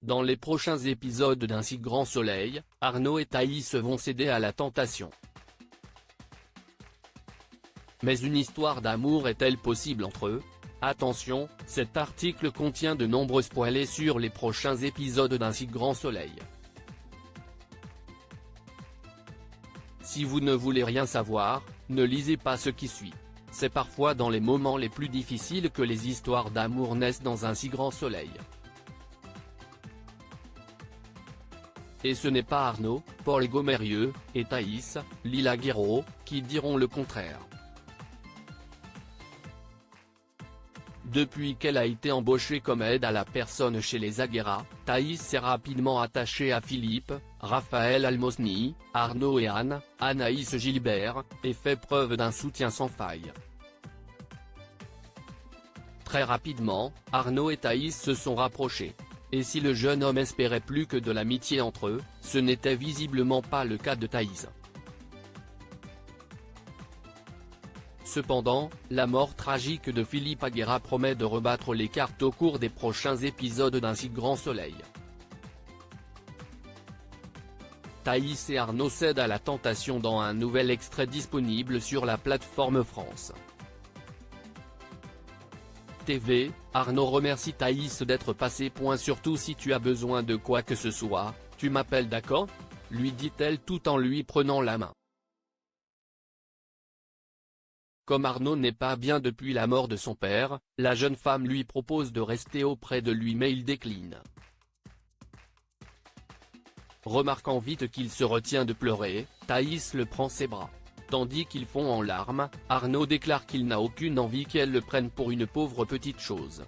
Dans les prochains épisodes d'Un si grand soleil, Arnaud et Thaïs vont céder à la tentation. Mais une histoire d'amour est-elle possible entre eux? Attention, cet article contient de nombreux spoilers sur les prochains épisodes d'Un si grand soleil. Si vous ne voulez rien savoir, ne lisez pas ce qui suit. C'est parfois dans les moments les plus difficiles que les histoires d'amour naissent dans un si grand soleil. Et ce n'est pas Arnaud, Paul Gomerieux, et Thaïs, Lila Guiraud, qui diront le contraire. Depuis qu'elle a été embauchée comme aide à la personne chez les Aguera, Thaïs s'est rapidement attachée à Philippe, Raphaël Almosny, Arnaud et Anne, Anaïs Gilbert, et fait preuve d'un soutien sans faille. Très rapidement, Arnaud et Thaïs se sont rapprochés. Et si le jeune homme espérait plus que de l'amitié entre eux, ce n'était visiblement pas le cas de Thaïs. Cependant, la mort tragique de Philippe Aguera promet de rebattre les cartes au cours des prochains épisodes d'Un si grand soleil. Thaïs et Arnaud cèdent à la tentation dans un nouvel extrait disponible sur la plateforme France TV. Arnaud remercie Thaïs d'être passé. Surtout si tu as besoin de quoi que ce soit, tu m'appelles, d'accord? Lui dit-elle tout en lui prenant la main. Comme Arnaud n'est pas bien depuis la mort de son père, la jeune femme lui propose de rester auprès de lui mais il décline. Remarquant vite qu'il se retient de pleurer, Thaïs le prend ses bras. Tandis qu'ils fond en larmes, Arnaud déclare qu'il n'a aucune envie qu'elle le prenne pour une pauvre petite chose.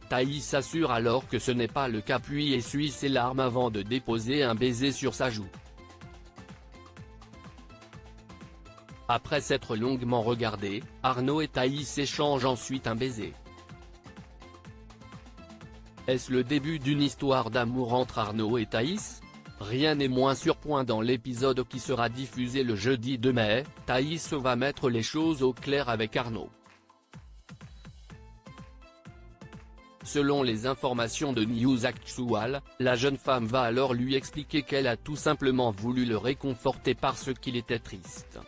Thaïs assure alors que ce n'est pas le cas puis essuie ses larmes avant de déposer un baiser sur sa joue. Après s'être longuement regardés, Arnaud et Thaïs échangent ensuite un baiser. Est-ce le début d'une histoire d'amour entre Arnaud et Thaïs? Rien n'est moins sur point dans l'épisode qui sera diffusé le jeudi 2 mai, Thaïs va mettre les choses au clair avec Arnaud. Selon les informations de News Actual, la jeune femme va alors lui expliquer qu'elle a tout simplement voulu le réconforter parce qu'il était triste.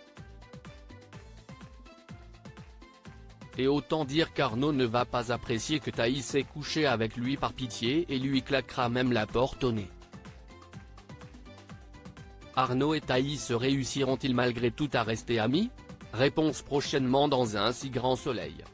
Et autant dire qu'Arnaud ne va pas apprécier que Thaïs ait couché avec lui par pitié et lui claquera même la porte au nez. Arnaud et Thaïs réussiront-ils malgré tout à rester amis? Réponse prochainement dans Un si grand soleil.